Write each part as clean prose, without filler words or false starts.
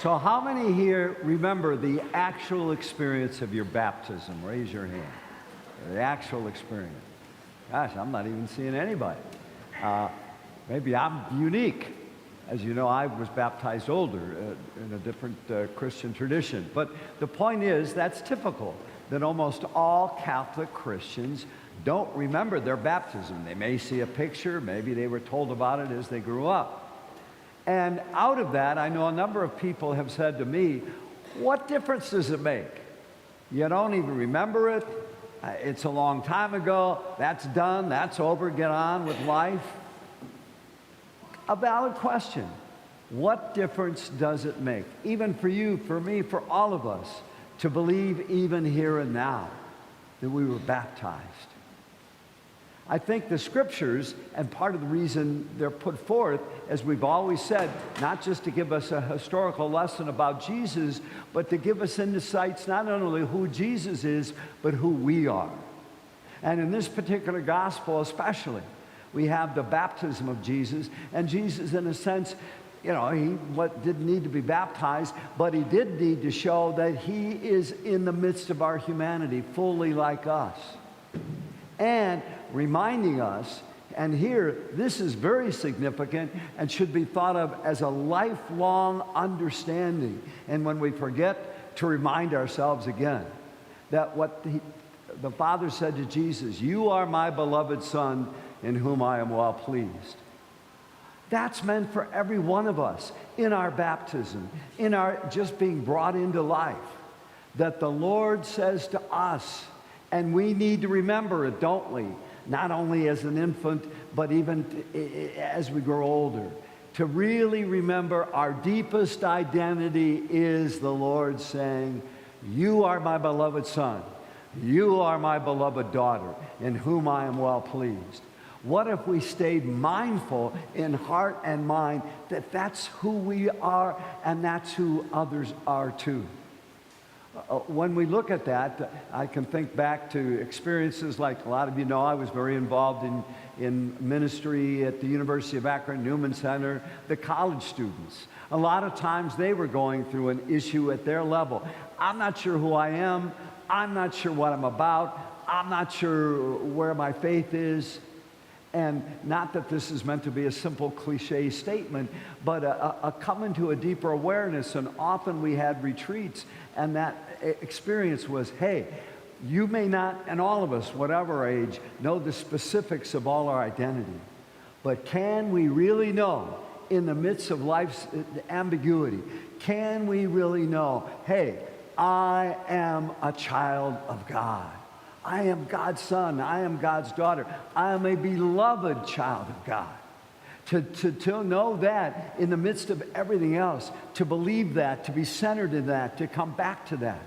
So how many here remember the actual experience of your baptism? Raise your hand. The actual experience. Gosh, I'm not even seeing anybody. Maybe I'm unique. As you know, I was baptized older in a different Christian tradition. But the point is, that's typical, that almost all Catholic Christians don't remember their baptism. They may see a picture, maybe they were told about it as they grew up. And out of that, I know a number of people have said to me, what difference does it make? You don't even remember it. It's a long time ago. That's done. That's over. Get on with life. A valid question. What difference does it make? Even for you, for me, for all of us, to believe even here and now that we were baptized. I think the scriptures, and part of the reason they're put forth, as we've always said, not just to give us a historical lesson about Jesus, but to give us insights not only who Jesus is, but who we are. And in this particular gospel especially, we have the baptism of Jesus, and Jesus, in a sense, you know, he didn't need to be baptized, but he did need to show that he is in the midst of our humanity, fully like us. And reminding us, and here, this is very significant and should be thought of as a lifelong understanding. And when we forget, to remind ourselves again that what the Father said to Jesus, "You are my beloved Son, in whom I am well pleased." That's meant for every one of us in our baptism, in our just being brought into life, that the Lord says to us, and we need to remember it, don't we? Not only as an infant, but even as we grow older. To really remember our deepest identity is the Lord saying, "You are my beloved Son. You are my beloved daughter, in whom I am well pleased." What if we stayed mindful in heart and mind that that's who we are and that's who others are too? When we look at that, I can think back to experiences like a lot of you know I was very involved in ministry at the University of Akron, Newman Center, the college students. A lot of times they were going through an issue at their level. I'm not sure who I am. I'm not sure what I'm about. I'm not sure where my faith is. And not that this is meant to be a simple cliche statement, but a coming to a deeper awareness. And often we had retreats, and that experience was, hey, you may not, and all of us, whatever age, know the specifics of all our identity. But can we really know, in the midst of life's ambiguity, can we really know, hey, I am a child of God. I am God's son. I am God's daughter. I am a beloved child of God. To know that in the midst of everything else, to believe that, to be centered in that, to come back to that.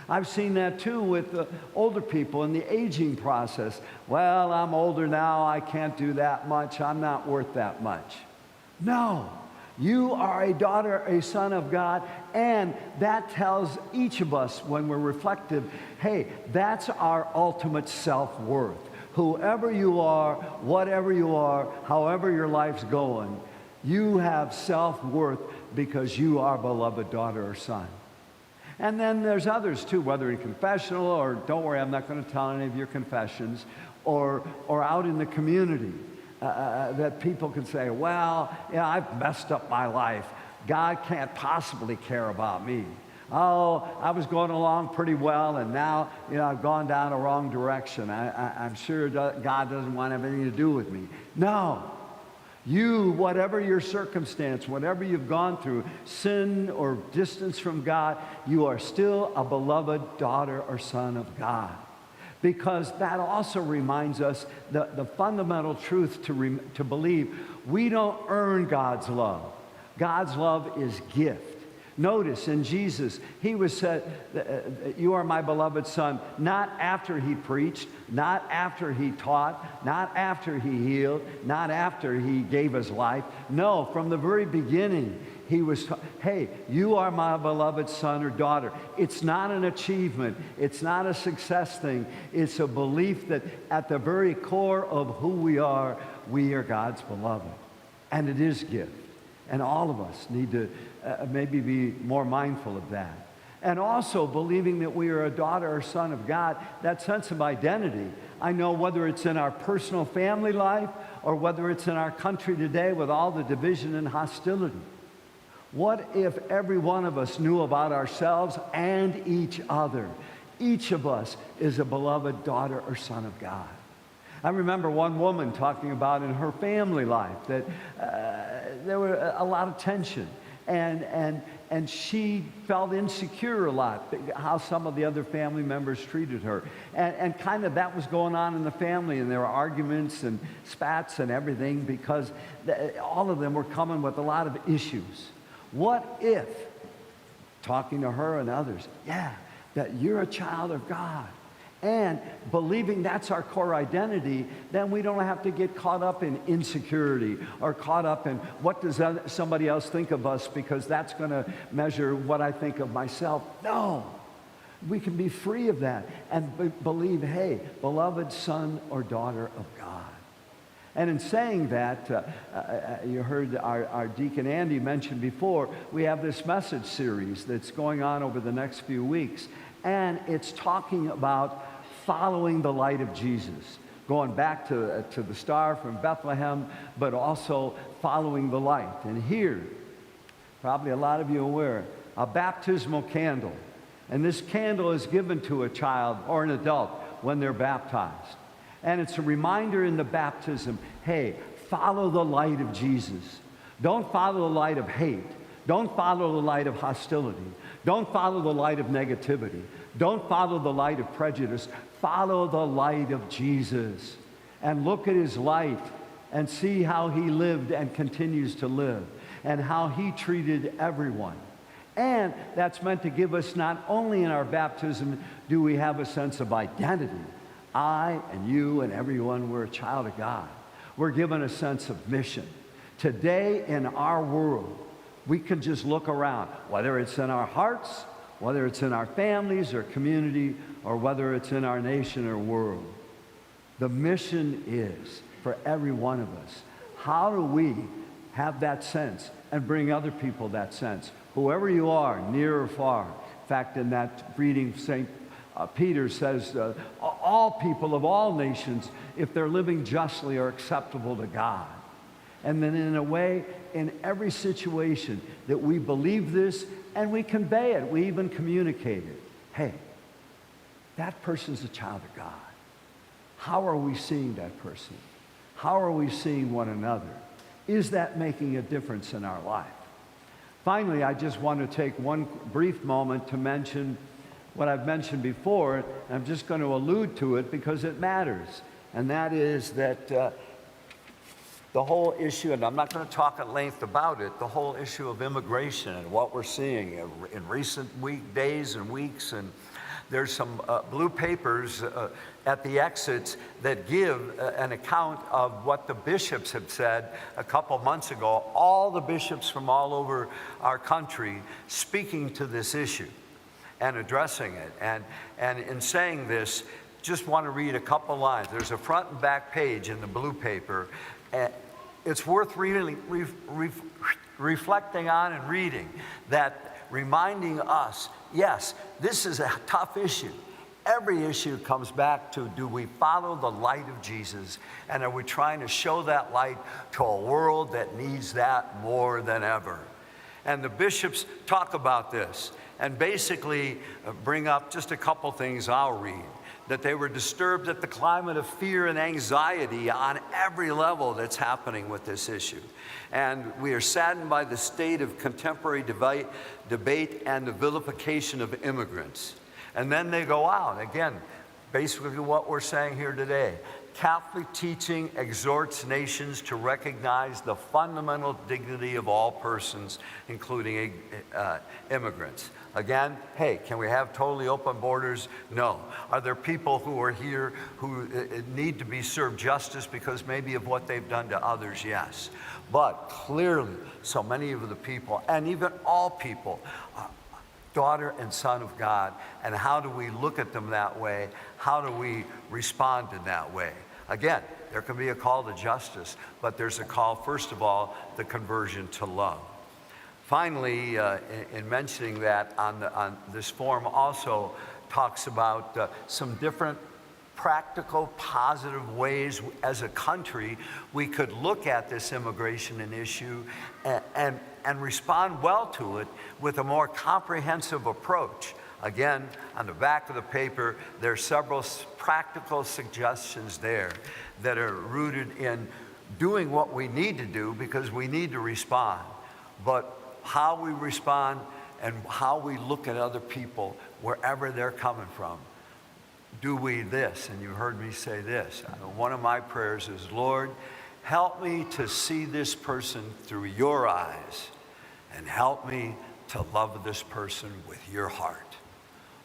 I've seen that too with the older people in the aging process. Well, I'm older now. I can't do that much. I'm not worth that much. No. You are a daughter, a son of God, and that tells each of us when we're reflective, hey, that's our ultimate self-worth. Whoever you are, whatever you are, however your life's going, you have self-worth because you are a beloved daughter or son. And then there's others too, whether in confessional or, don't worry, I'm not going to tell any of your confessions, or out in the community. That people can say, well, yeah, I've messed up my life. God can't possibly care about me. Oh, I was going along pretty well, and now, you know, I've gone down a wrong direction. I'm sure God doesn't want anything to do with me. No. You, whatever your circumstance, whatever you've gone through, sin or distance from God, you are still a beloved daughter or son of God. Because that also reminds us the fundamental truth to believe we don't earn God's love. God's love is gift. Notice in Jesus, he was said, you are my beloved son, not after he preached, not after he taught, not after he healed, not after he gave his life. No, from the very beginning, he was, hey, you are my beloved son or daughter. It's not an achievement. It's not a success thing. It's a belief that at the very core of who we are God's beloved. And it is gift. And all of us need to maybe be more mindful of that. And also believing that we are a daughter or son of God, that sense of identity. I know whether it's in our personal family life or whether it's in our country today with all the division and hostility. What if every one of us knew about ourselves and each other? Each of us is a beloved daughter or son of God. I remember one woman talking about in her family life that there were a lot of tension. And she felt insecure a lot, how some of the other family members treated her. And kind of that was going on in the family, and there were arguments and spats and everything because all of them were coming with a lot of issues. What if, talking to her and others, that you're a child of God, and believing that's our core identity, then we don't have to get caught up in insecurity or caught up in what does somebody else think of us because that's going to measure what I think of myself. No, we can be free of that and believe, hey, beloved son or daughter of God. And in saying that, you heard our Deacon Andy mention before, we have this message series that's going on over the next few weeks. And it's talking about following the light of Jesus, going back to the star from Bethlehem, but also following the light. And here, probably a lot of you are aware, a baptismal candle. And this candle is given to a child or an adult when they're baptized. And it's a reminder in the baptism, hey, follow the light of Jesus. Don't follow the light of hate. Don't follow the light of hostility. Don't follow the light of negativity. Don't follow the light of prejudice. Follow the light of Jesus and look at his light and see how he lived and continues to live and how he treated everyone. And that's meant to give us not only in our baptism do we have a sense of identity. I and you and everyone, we're a child of God. We're given a sense of mission. Today in our world, we can just look around, whether it's in our hearts, whether it's in our families or community, or whether it's in our nation or world. The mission is for every one of us. How do we have that sense and bring other people that sense? Whoever you are, near or far. In fact, in that reading, St. Peter says, all people of all nations, if they're living justly, are acceptable to God. And then in a way, in every situation that we believe this and we convey it, we even communicate it. Hey, that person's a child of God. How are we seeing that person? How are we seeing one another? Is that making a difference in our life? Finally, I just want to take one brief moment to mention what I've mentioned before, and I'm just going to allude to it because it matters. And that is that the whole issue, and I'm not going to talk at length about it, the whole issue of immigration and what we're seeing in recent days and weeks. And there's some blue papers at the exits that give an account of what the bishops have said a couple months ago, all the bishops from all over our country speaking to this issue and addressing it. And in saying this, just want to read a couple lines. There's a front and back page in the blue paper. It's worth really reflecting on and reading, that reminding us, yes, this is a tough issue. Every issue comes back to, do we follow the light of Jesus? And are we trying to show that light to a world that needs that more than ever? And the bishops talk about this and basically bring up just a couple things I'll read. That they were disturbed at the climate of fear and anxiety on every level that's happening with this issue. And we are saddened by the state of contemporary debate and the vilification of immigrants. And then they go out, again, basically what we're saying here today. Catholic teaching exhorts nations to recognize the fundamental dignity of all persons, including immigrants. Again, hey, can we have totally open borders? No. Are there people who are here who need to be served justice because maybe of what they've done to others? Yes. But clearly, so many of the people, and even all people, daughter and son of God. And how do we look at them that way? How do we respond in that way? Again, there can be a call to justice, but there's a call, first of all, the conversion to love. Finally, in mentioning that, on this form also talks about some different practical, positive ways as a country we could look at this immigration issue and respond well to it with a more comprehensive approach. Again, on the back of the paper, there are several practical suggestions there that are rooted in doing what we need to do because we need to respond. But how we respond and how we look at other people wherever they're coming from. Do we this? And you heard me say this. One of my prayers is, Lord, help me to see this person through your eyes and help me to love this person with your heart.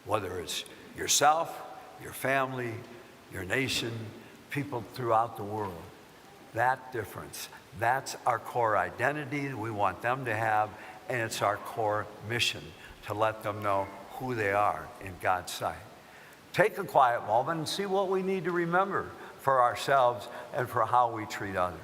Whether it's yourself, your family, your nation, people throughout the world. That difference, that's our core identity we want them to have, and it's our core mission to let them know who they are in God's sight. Take a quiet moment and see what we need to remember for ourselves and for how we treat others.